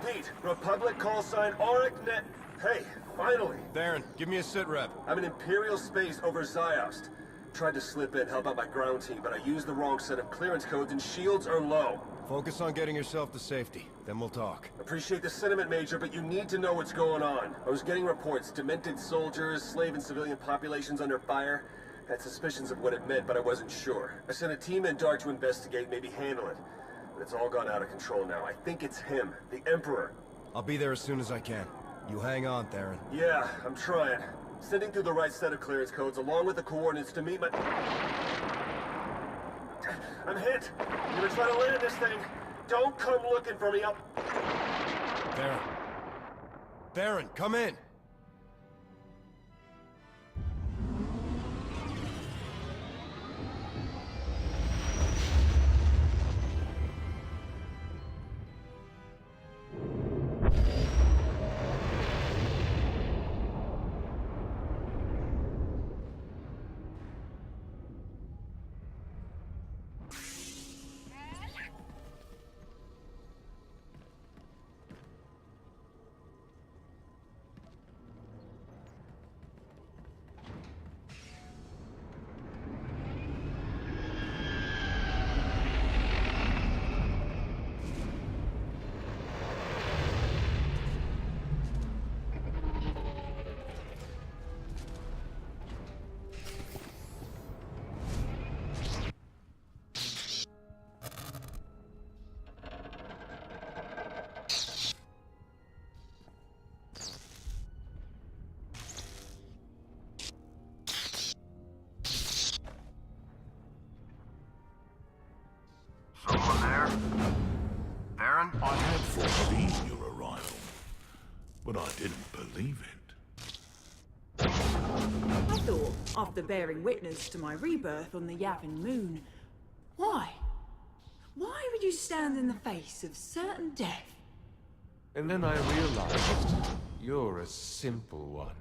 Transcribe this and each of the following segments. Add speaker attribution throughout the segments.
Speaker 1: Repeat. Republic call sign Auric Net. Hey, finally.
Speaker 2: Theron, give me a sit rep.
Speaker 1: I'm in Imperial space over Ziost. Tried to slip in, help out my ground team, but I used the wrong set of clearance codes and shields are low.
Speaker 2: Focus on getting yourself to safety, then we'll talk.
Speaker 1: Appreciate the sentiment, Major, but you need to know what's going on. I was getting reports, demented soldiers, slave and civilian populations under fire. Had suspicions of what it meant, but I wasn't sure. I sent a team in Dark to investigate, maybe handle it. But it's all gone out of control now. I think it's him, the Emperor.
Speaker 2: I'll be there as soon as I can. You hang on, Theron.
Speaker 1: Yeah, I'm trying. Sending through the right set of clearance codes along with the coordinates to meet my... I'm hit! I'm gonna try to land this thing. Don't come looking for me,
Speaker 2: Theron. Theron, come in!
Speaker 3: Someone there? Theron?
Speaker 4: I had foreseen your arrival, but I didn't believe it.
Speaker 5: I thought, after bearing witness to my rebirth on the Yavin moon, why? Why would you stand in the face of certain death?
Speaker 6: And then I realized you're a simple one.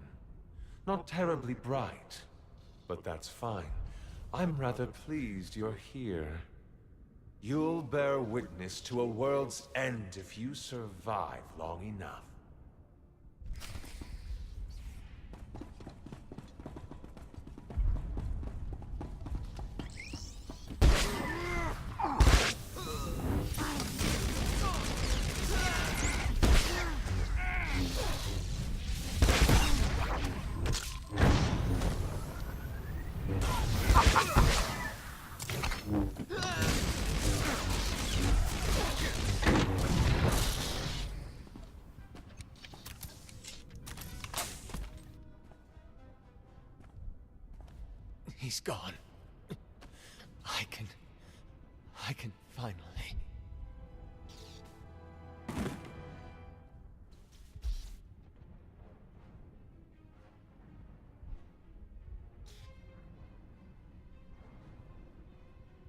Speaker 6: Not terribly bright, but that's fine. I'm rather pleased you're here. You'll bear witness to a world's end if you survive long enough. He's gone. I can finally...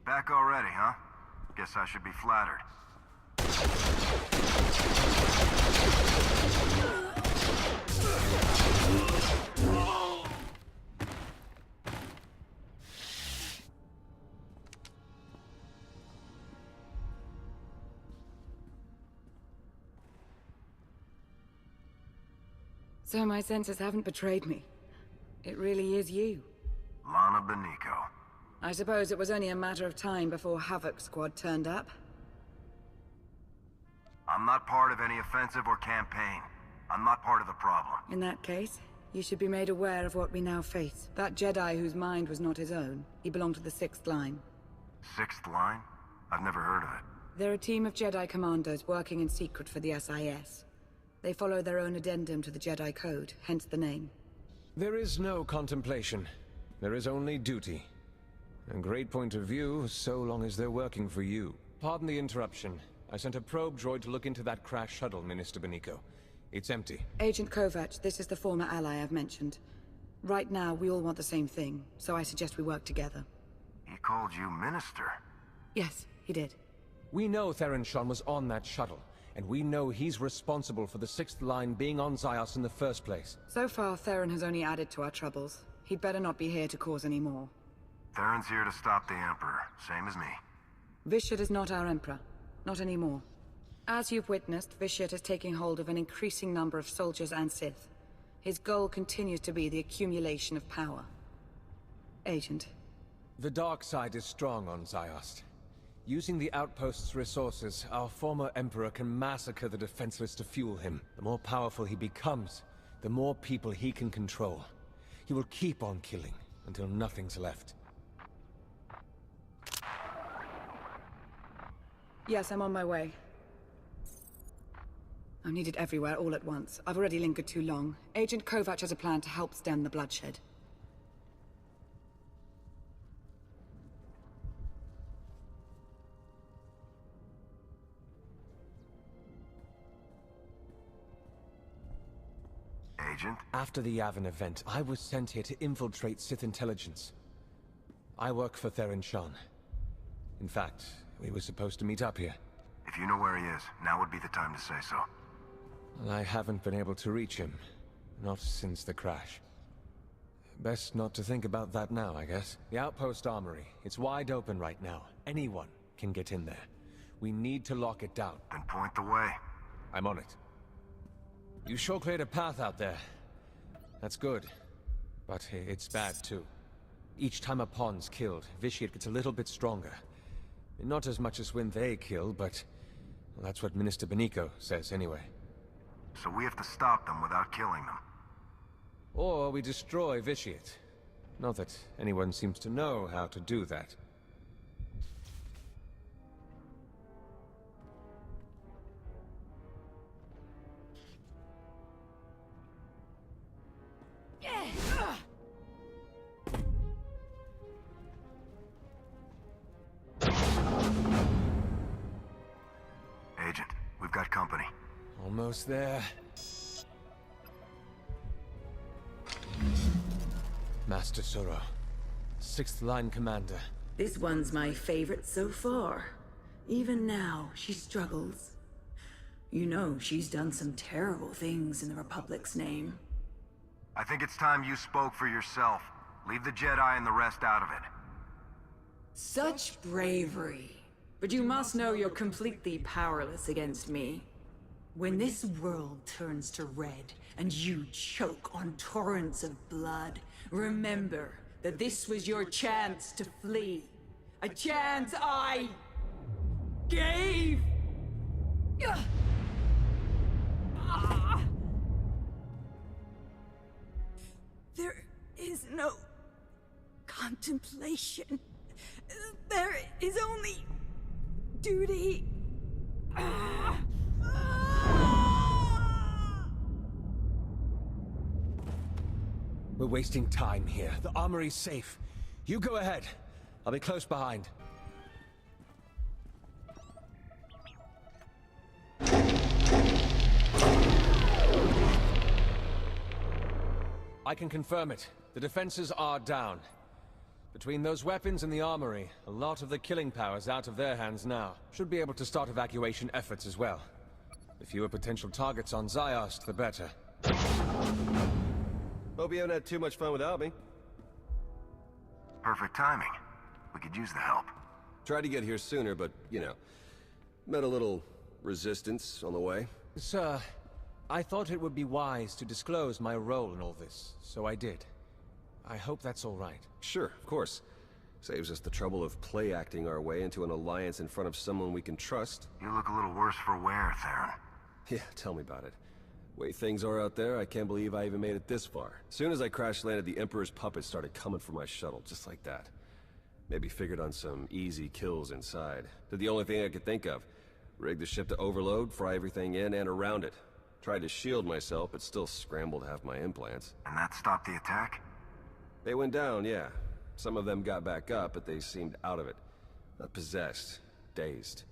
Speaker 3: Back already, huh? Guess I should be flattered.
Speaker 7: So my senses haven't betrayed me. It really is you.
Speaker 3: Lana Beniko.
Speaker 7: I suppose it was only a matter of time before Havoc Squad turned up.
Speaker 3: I'm not part of any offensive or campaign. I'm not part of the problem.
Speaker 7: In that case, you should be made aware of what we now face. That Jedi whose mind was not his own, he belonged to the 6th Line.
Speaker 3: 6th Line? I've never heard of it.
Speaker 7: They're a team of Jedi commandos working in secret for the SIS. They follow their own addendum to the Jedi Code, hence the name.
Speaker 6: There is no contemplation. There is only duty. A great point of view, so long as they're working for you. Pardon the interruption. I sent a probe droid to look into that crash shuttle, Minister Beniko. It's empty.
Speaker 7: Agent Kovac, this is the former ally I've mentioned. Right now, we all want the same thing, so I suggest we work together.
Speaker 3: He called you Minister.
Speaker 7: Yes, he did.
Speaker 6: We know Theron Shan was on that shuttle, and we know he's responsible for the 6th Line being on Ziost in the first place.
Speaker 7: So far, Theron has only added to our troubles. He'd better not be here to cause any more.
Speaker 3: Theron's here to stop the Emperor, same as me.
Speaker 7: Vishad is not our Emperor. Not anymore. As you've witnessed, Vitiate is taking hold of an increasing number of soldiers and Sith. His goal continues to be the accumulation of power. Agent.
Speaker 6: The dark side is strong on Ziost. Using the outpost's resources, our former Emperor can massacre the defenseless to fuel him. The more powerful he becomes, the more people he can control. He will keep on killing until nothing's left.
Speaker 7: Yes, I'm on my way. I'm needed everywhere all at once. I've already lingered too long. Agent Kovac has a plan to help stem the bloodshed.
Speaker 3: Agent?
Speaker 6: After the Yavin event, I was sent here to infiltrate Sith intelligence. I work for Theron Shan. In fact, we were supposed to meet up here.
Speaker 3: If you know where he is, now would be the time to say so.
Speaker 6: I haven't been able to reach him. Not since the crash. Best not to think about that now, I guess. The outpost armory. It's wide open right now. Anyone can get in there. We need to lock it down.
Speaker 3: Then point the way.
Speaker 6: I'm on it. You sure cleared a path out there. That's good. But it's bad, too. Each time a pawn's killed, Vitiate gets a little bit stronger. Not as much as when they kill, but... well, that's what Minister Benico says, anyway.
Speaker 3: So we have to stop them without killing them.
Speaker 6: Or we destroy Vitiate. Not that anyone seems to know how to do that.
Speaker 3: Agent, we've got company.
Speaker 6: Almost there. Master Soro, 6th Line Commander.
Speaker 5: This one's my favorite so far. Even now, she struggles. You know, she's done some terrible things in the Republic's name.
Speaker 3: I think it's time you spoke for yourself. Leave the Jedi and the rest out of it.
Speaker 5: Such bravery. But you must know you're completely powerless against me. When this world turns to red, and you choke on torrents of blood, remember that this was your chance to flee. A chance I... gave! There is no contemplation. There is only duty.
Speaker 6: We're wasting time here. The armory's safe. You go ahead. I'll be close behind. I can confirm it. The defenses are down. Between those weapons and the armory, a lot of the killing power's out of their hands now. Should be able to start evacuation efforts as well. The fewer potential targets on Ziost, the better.
Speaker 1: Hope you haven't had too much fun without me.
Speaker 3: Perfect timing. We could use the help.
Speaker 1: Tried to get here sooner, but, you know, met a little resistance on the way.
Speaker 6: Sir, I thought it would be wise to disclose my role in all this, so I did. I hope that's all right.
Speaker 1: Sure, of course. Saves us the trouble of play-acting our way into an alliance in front of someone we can trust.
Speaker 3: You look a little worse for wear, Theron.
Speaker 1: Yeah, tell me about it. Way things are out there, I can't believe I even made it this far. As soon as I crash-landed, the Emperor's puppets started coming for my shuttle, just like that. Maybe figured on some easy kills inside. Did the only thing I could think of. Rigged the ship to overload, fry everything in and around it. Tried to shield myself, but still scrambled half my implants.
Speaker 3: And that stopped the attack?
Speaker 1: They went down, yeah. Some of them got back up, but they seemed out of it. Not possessed. Dazed.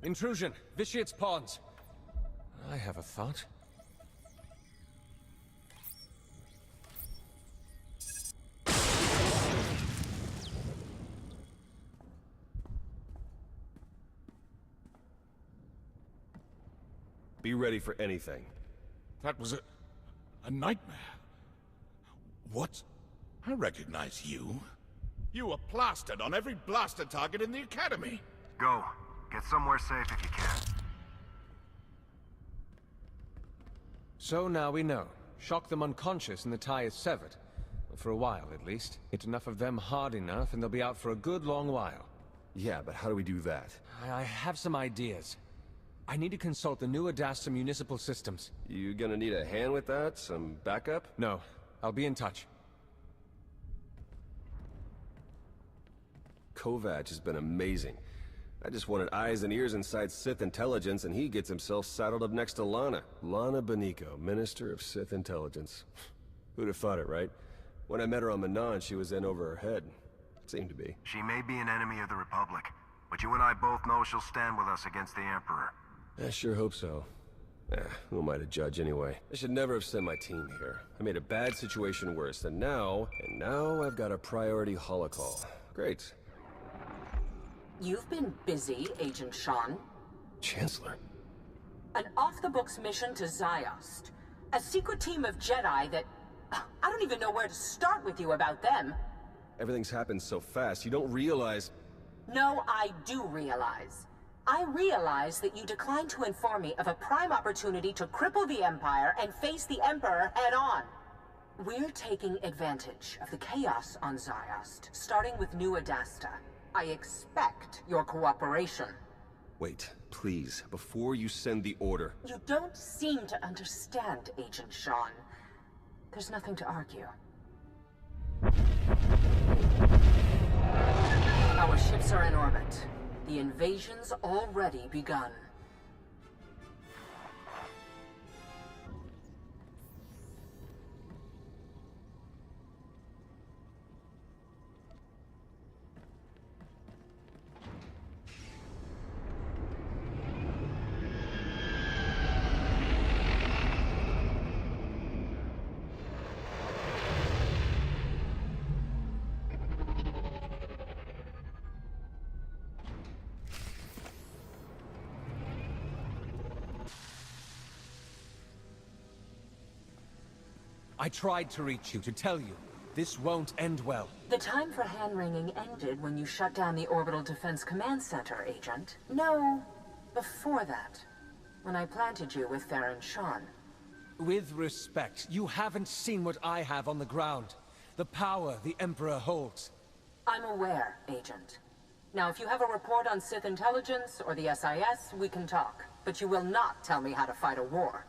Speaker 6: Intrusion! Vitiate's pawns! I have a thought.
Speaker 1: Be ready for anything.
Speaker 4: That was a nightmare. What? I recognize you. You were plastered on every blaster target in the Academy.
Speaker 3: Go. Get somewhere safe if you can.
Speaker 6: So now we know. Shock them unconscious and the tie is severed. For a while, at least. Hit enough of them hard enough and they'll be out for a good long while.
Speaker 2: Yeah, but how do we do that?
Speaker 6: I have some ideas. I need to consult the new Adasta municipal systems.
Speaker 2: You gonna need a hand with that? Some backup?
Speaker 6: No. I'll be in touch.
Speaker 2: Kovac has been amazing. I just wanted eyes and ears inside Sith intelligence, and he gets himself saddled up next to Lana. Lana Beniko, Minister of Sith Intelligence. Who'd have thought it, right? When I met her on Manon, she was in over her head. Seemed to be.
Speaker 3: She may be an enemy of the Republic, but you and I both know she'll stand with us against the Emperor.
Speaker 2: I sure hope so. Who am I to judge anyway? I should never have sent my team here. I made a bad situation worse, and now I've got a priority holocall. Great.
Speaker 8: You've been busy, Agent Sean.
Speaker 2: Chancellor.
Speaker 8: An off-the-books mission to Ziost. A secret team of Jedi that... I don't even know where to start with you about them.
Speaker 2: Everything's happened so fast, you don't realize...
Speaker 8: No, I do realize. I realize that you declined to inform me of a prime opportunity to cripple the Empire and face the Emperor head-on. We're taking advantage of the chaos on Ziost, starting with New Adasta. I expect your cooperation.
Speaker 2: Wait, please, before you send the order...
Speaker 8: You don't seem to understand, Agent Sean. There's nothing to argue. Our ships are in orbit. The invasion's already begun.
Speaker 6: I tried to reach you, to tell you. This won't end well.
Speaker 8: The time for hand-wringing ended when you shut down the Orbital Defense Command Center, Agent. No, before that. When I planted you with Farron Sean.
Speaker 6: With respect, you haven't seen what I have on the ground. The power the Emperor holds.
Speaker 8: I'm aware, Agent. Now, if you have a report on Sith intelligence or the SIS, we can talk. But you will not tell me how to fight a war.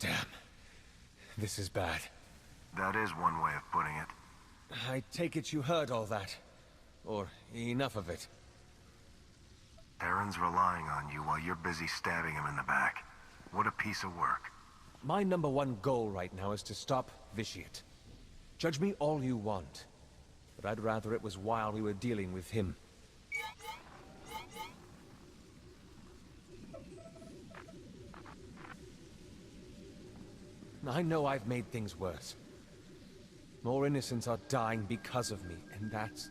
Speaker 6: Damn. This is bad.
Speaker 3: That is one way of putting it.
Speaker 6: I take it you heard all that. Or enough of it.
Speaker 3: Aaron's relying on you while you're busy stabbing him in the back. What a piece of work.
Speaker 6: My #1 goal right now is to stop Vitiate. Judge me all you want. But I'd rather it was while we were dealing with him. I know I've made things worse. More innocents are dying because of me, and that's...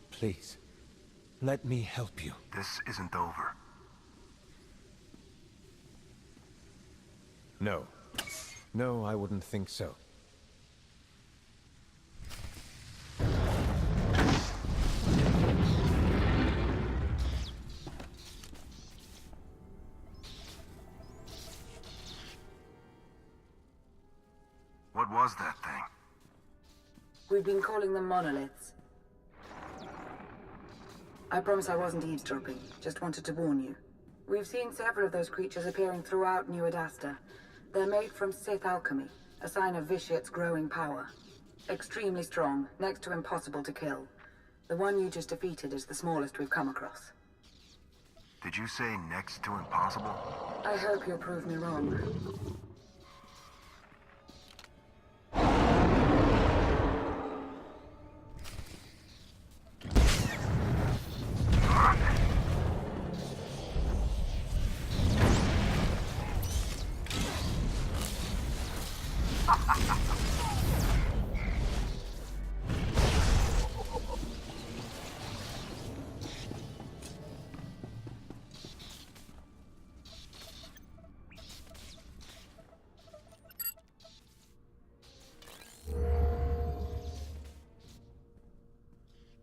Speaker 6: Please, let me help you.
Speaker 3: This isn't over.
Speaker 6: No. No, I wouldn't think so.
Speaker 3: What was that thing?
Speaker 7: We've been calling them monoliths. I promise I wasn't eavesdropping, just wanted to warn you. We've seen several of those creatures appearing throughout New Adasta. They're made from Sith alchemy, a sign of Vitiate's growing power. Extremely strong, next to impossible to kill. The one you just defeated is the smallest we've come across.
Speaker 3: Did you say next to impossible?
Speaker 7: I hope you'll prove me wrong.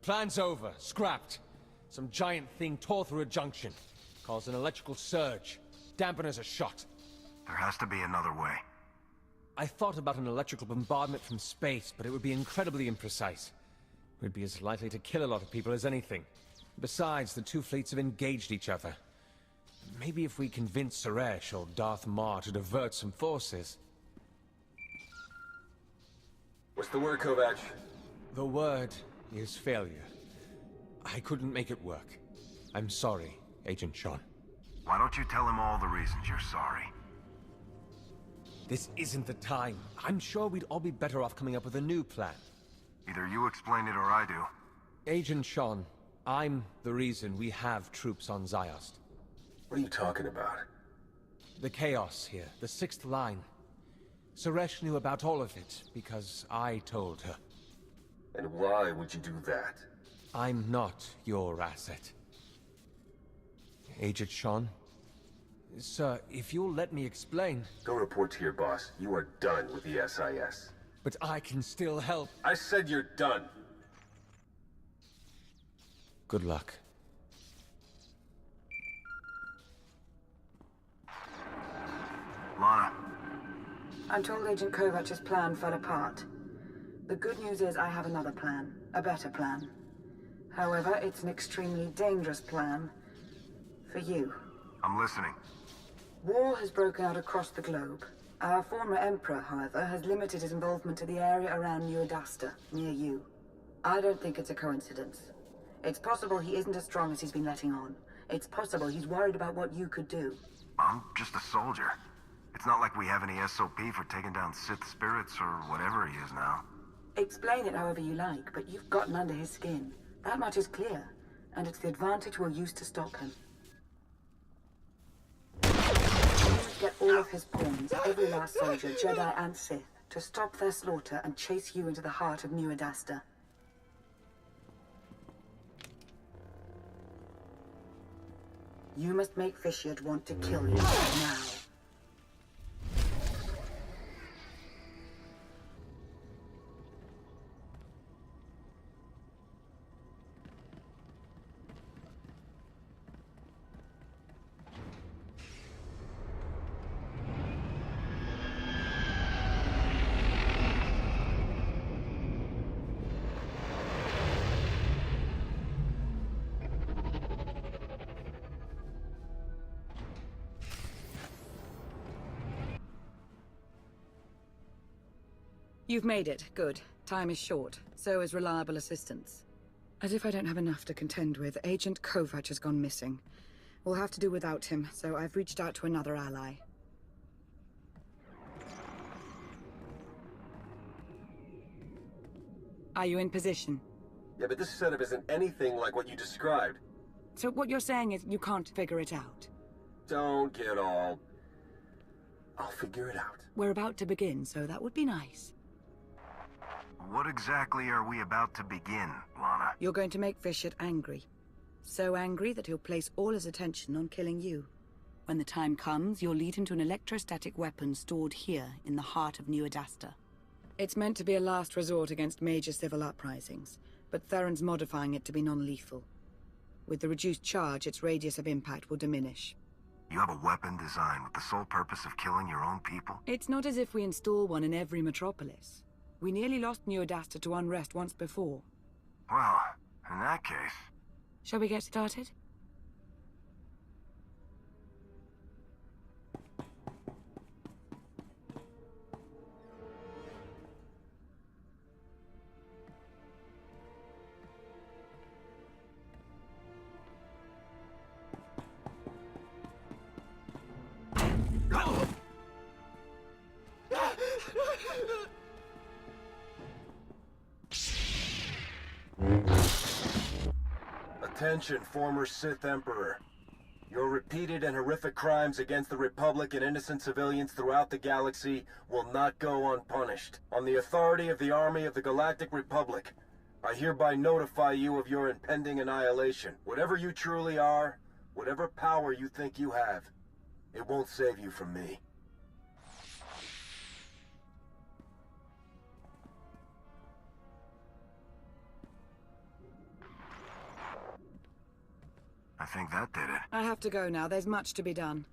Speaker 6: Plan's over. Scrapped. Some giant thing tore through a junction. Caused an electrical surge. Dampeners are shot.
Speaker 3: There has to be another way.
Speaker 6: I thought about an electrical bombardment from space, but it would be incredibly imprecise. We'd be as likely to kill a lot of people as anything. Besides, the two fleets have engaged each other. Maybe if we convince Suresh or Darth Maul to divert some forces.
Speaker 1: What's the word, Kovac?
Speaker 6: The word is failure. I couldn't make it work. I'm sorry, Agent Sean.
Speaker 3: Why don't you tell him all the reasons you're sorry?
Speaker 6: This isn't the time. I'm sure we'd all be better off coming up with a new plan.
Speaker 3: Either you explain it or I do.
Speaker 6: Agent Sean, I'm the reason we have troops on Ziost.
Speaker 1: What are you talking about?
Speaker 6: The chaos here, the sixth line. Suresh knew about all of it because I told her.
Speaker 1: And why would you do that?
Speaker 6: I'm not your asset. Agent Sean? Sir, if you'll let me explain...
Speaker 1: Go report to your boss. You are done with the SIS.
Speaker 6: But I can still help.
Speaker 1: I said you're done.
Speaker 6: Good luck.
Speaker 3: Lana.
Speaker 7: I'm told Agent Kovac's plan fell apart. The good news is I have another plan. A better plan. However, it's an extremely dangerous plan. For you.
Speaker 3: I'm listening.
Speaker 7: War has broken out across the globe. Our former Emperor, however, has limited his involvement to the area around New Adasta, near you. I don't think it's a coincidence. It's possible he isn't as strong as he's been letting on. It's possible he's worried about what you could do.
Speaker 3: I'm just a soldier. It's not like we have any SOP for taking down Sith spirits or whatever he is now.
Speaker 7: Explain it however you like, but you've gotten under his skin. That much is clear, and it's the advantage we'll use to stop him. Get all of his pawns, every last soldier, Jedi and Sith, to stop their slaughter and chase you into the heart of New Adasta. You must make Vitiate want to kill you now.
Speaker 5: You've made it. Good. Time is short. So is reliable assistance. As if I don't have enough to contend with, Agent Kovac has gone missing. We'll have to do without him, so I've reached out to another ally. Are you in position?
Speaker 1: Yeah, but this setup isn't anything like what you described.
Speaker 5: So what you're saying is you can't figure it out?
Speaker 1: Don't get all... I'll figure it out.
Speaker 5: We're about to begin, so that would be nice.
Speaker 3: What exactly are we about to begin, Lana?
Speaker 5: You're going to make Vitiate angry. So angry that he'll place all his attention on killing you. When the time comes, you'll lead him to an electrostatic weapon stored here in the heart of New Adasta. It's meant to be a last resort against major civil uprisings, but Theron's modifying it to be non-lethal. With the reduced charge, its radius of impact will diminish.
Speaker 3: You have a weapon designed with the sole purpose of killing your own people?
Speaker 5: It's not as if we install one in every metropolis. We nearly lost New Adasta to unrest once before.
Speaker 3: Well, in that case...
Speaker 5: Shall we get started?
Speaker 1: Attention, former Sith Emperor. Your repeated and horrific crimes against the Republic and innocent civilians throughout the galaxy will not go unpunished. On the authority of the Army of the Galactic Republic, I hereby notify you of your impending annihilation. Whatever you truly are, whatever power you think you have, it won't save you from me.
Speaker 3: I think that did it.
Speaker 7: I have to go now. There's much to be done.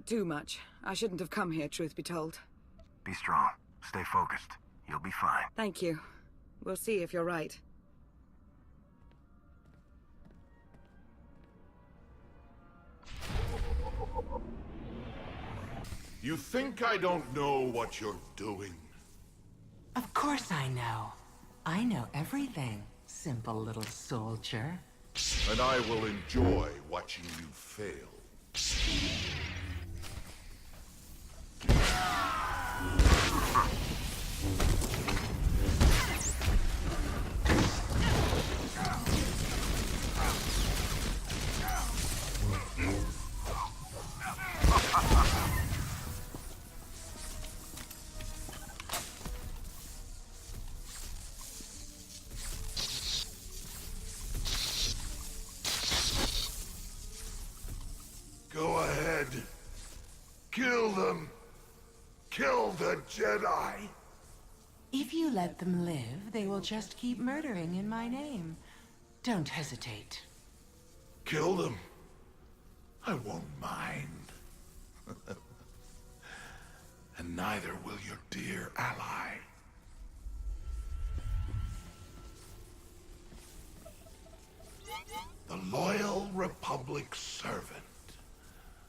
Speaker 7: Too much. I shouldn't have come here, truth be told.
Speaker 3: Be strong. Stay focused. You'll be fine.
Speaker 7: Thank you. We'll see if you're right.
Speaker 4: You think I don't know what you're doing?
Speaker 8: Of course I know. I know everything, simple little soldier.
Speaker 4: And I will enjoy watching you fail. Go ahead. Kill them. Kill the Jedi.
Speaker 8: If you let them live, they will just keep murdering in my name. Don't hesitate.
Speaker 4: Kill them. I won't mind. And neither will your dear ally. The loyal Republic servant.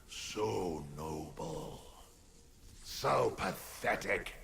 Speaker 4: So noble. So pathetic.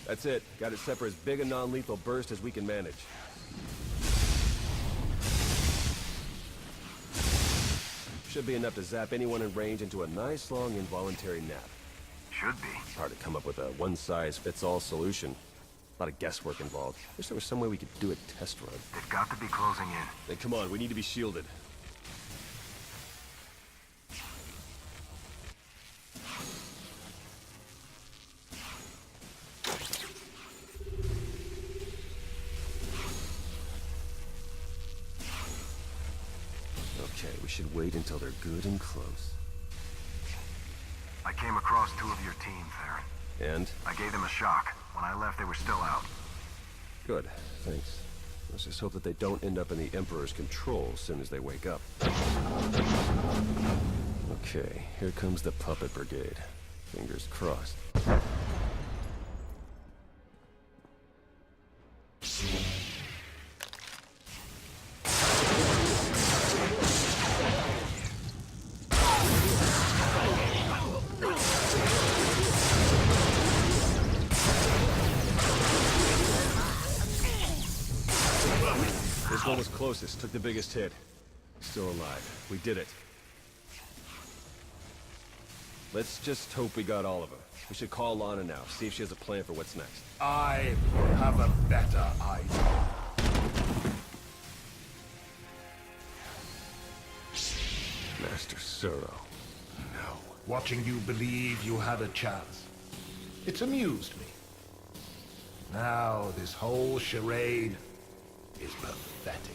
Speaker 2: That's it. Got it set for as big a non-lethal burst as we can manage. Should be enough to zap anyone in range into a nice long involuntary nap.
Speaker 3: Should be.
Speaker 2: Hard to come up with a one-size-fits-all solution. A lot of guesswork involved. Wish there was some way we could do a test run.
Speaker 3: They've got to be closing in.
Speaker 2: Then come on, we need to be shielded. Okay, we should wait until they're good and close.
Speaker 3: I came across 2 of your team, Theron.
Speaker 2: And?
Speaker 3: I gave them a shock. When I left, they were still out.
Speaker 2: Good, thanks. Let's just hope that they don't end up in the Emperor's control as soon as they wake up. Okay, here comes the Puppet Brigade. Fingers crossed. This one was closest, took the biggest hit. Still alive. We did it. Let's just hope we got all of them. We should call Lana now, see if she has a plan for what's next.
Speaker 4: I have a better idea.
Speaker 2: Master Suro.
Speaker 4: No. Watching you believe you had a chance. It's amused me. Now this whole charade is pathetic.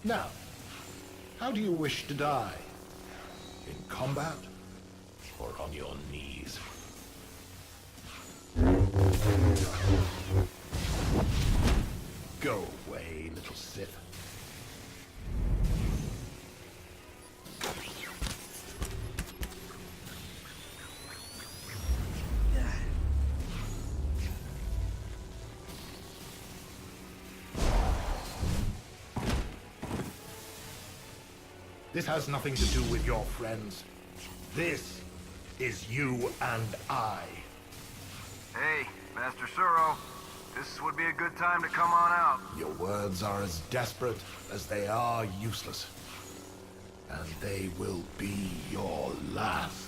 Speaker 4: Now, how do you wish to die? In combat or on your knees? Go away, little Sith. This has nothing to do with your friends. This is you and I.
Speaker 3: Hey, Master Suro. This would be a good time to come on out.
Speaker 4: Your words are as desperate as they are useless. And they will be your last.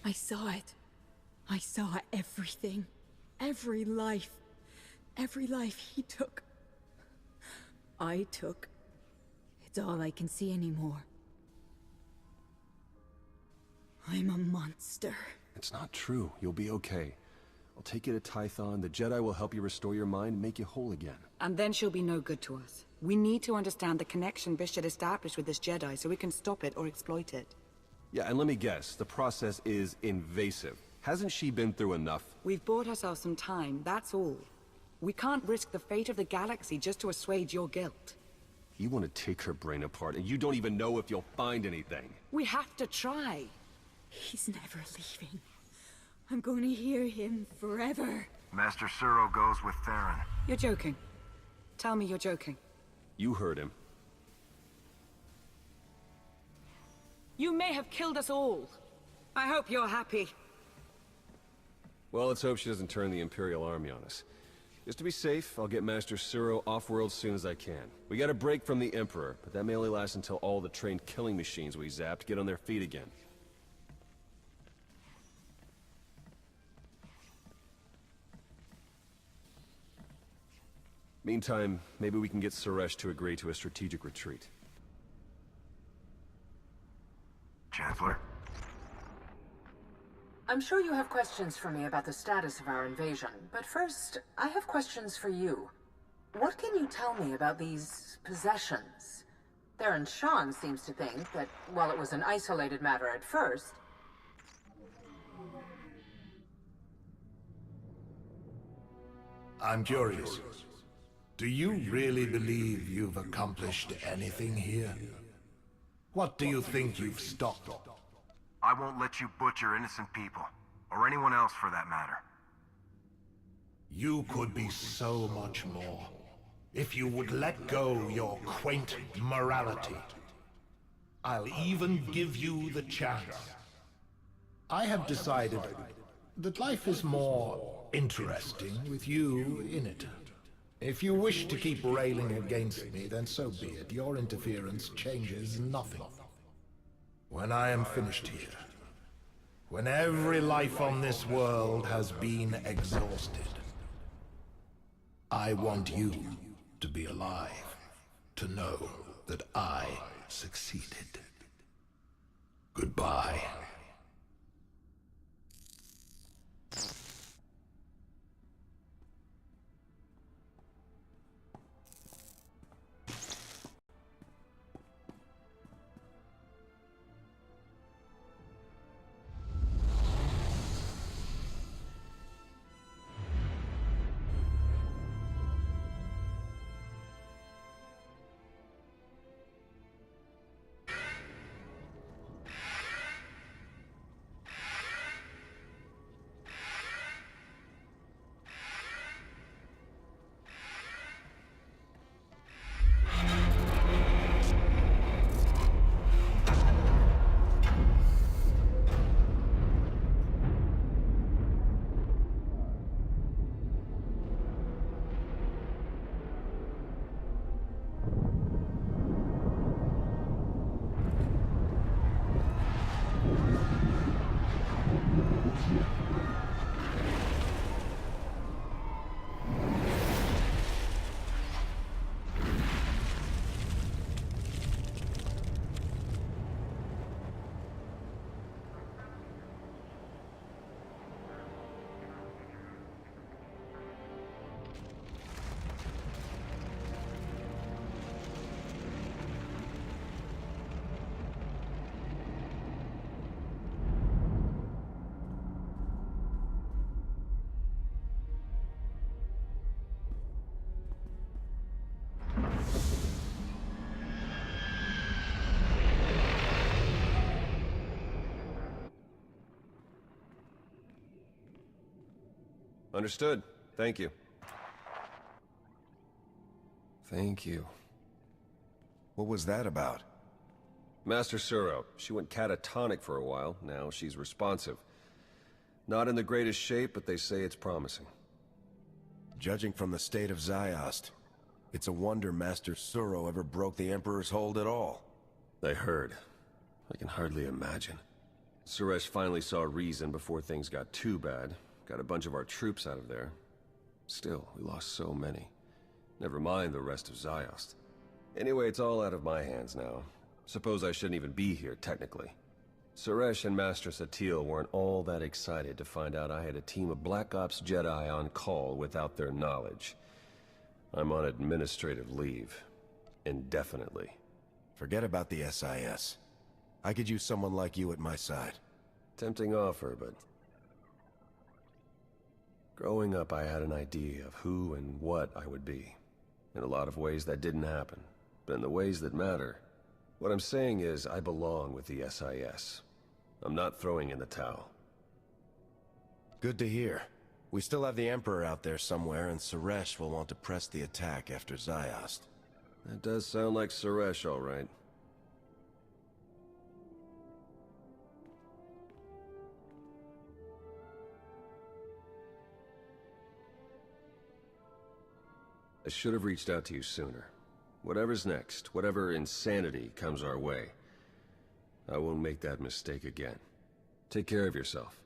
Speaker 5: I saw it. I saw everything. Every life. Every life he took. I took. It's all I can see anymore. I'm a monster.
Speaker 2: It's not true. You'll be okay. I'll take you to Tython. The Jedi will help you restore your mind and make you whole again.
Speaker 7: And then she'll be no good to us. We need to understand the connection Bishop established with this Jedi so we can stop it or exploit it.
Speaker 2: Yeah, and let me guess. The process is invasive. Hasn't she been through enough?
Speaker 7: We've bought ourselves some time, that's all. We can't risk the fate of the galaxy just to assuage your guilt.
Speaker 2: You want to take her brain apart, and you don't even know if you'll find anything.
Speaker 7: We have to try.
Speaker 5: He's never leaving. I'm going to hear him forever.
Speaker 3: Master Suro goes with Theron.
Speaker 7: You're joking. Tell me you're joking.
Speaker 2: You heard him.
Speaker 7: You may have killed us all. I hope you're happy.
Speaker 2: Well, let's hope she doesn't turn the Imperial army on us. Just to be safe, I'll get Master Suro off-world as soon as I can. We got a break from the Emperor, but that may only last until all the trained killing machines we zapped get on their feet again. Meantime, maybe we can get Suresh to agree to a strategic retreat.
Speaker 3: Chancellor?
Speaker 8: I'm sure you have questions for me about the status of our invasion, but first, I have questions for you. What can you tell me about these possessions? Theron Shan seems to think that, while it was an isolated matter at first...
Speaker 4: I'm curious. Do you really believe you've accomplished anything here? What do you think you've stopped?
Speaker 3: I won't let you butcher innocent people. Or anyone else for that matter.
Speaker 4: You could be so much more. If you would let go your quaint morality. I'll even give you the chance. I have decided that life is more interesting with you in it. If you wish to keep railing against me, then so be it. Your interference changes nothing. When I am finished here, when every life on this world has been exhausted, I want you to be alive, to know that I succeeded. Goodbye.
Speaker 2: Understood. Thank you. Thank you.
Speaker 3: What was that about?
Speaker 2: Master Suro. She went catatonic for a while. Now she's responsive. Not in the greatest shape, but they say it's promising.
Speaker 3: Judging from the state of Ziost, it's a wonder Master Suro ever broke the Emperor's hold at all.
Speaker 2: I heard. I can hardly imagine. Suresh finally saw reason before things got too bad. Got a bunch of our troops out of there. Still, we lost so many. Never mind the rest of Ziost. Anyway, it's all out of my hands now. Suppose I shouldn't even be here, technically. Suresh and Master Satele weren't all that excited to find out I had a team of Black Ops Jedi on call without their knowledge. I'm on administrative leave. Indefinitely.
Speaker 3: Forget about the SIS. I could use someone like you at my side.
Speaker 2: Tempting offer, but... Growing up, I had an idea of who and what I would be. In a lot of ways, that didn't happen. But in the ways that matter... What I'm saying is, I belong with the SIS. I'm not throwing in the towel.
Speaker 3: Good to hear. We still have the Emperor out there somewhere, and Suresh will want to press the attack after Ziost.
Speaker 2: That does sound like Suresh, all right. I should have reached out to you sooner. Whatever's next, whatever insanity comes our way, I won't make that mistake again. Take care of yourself.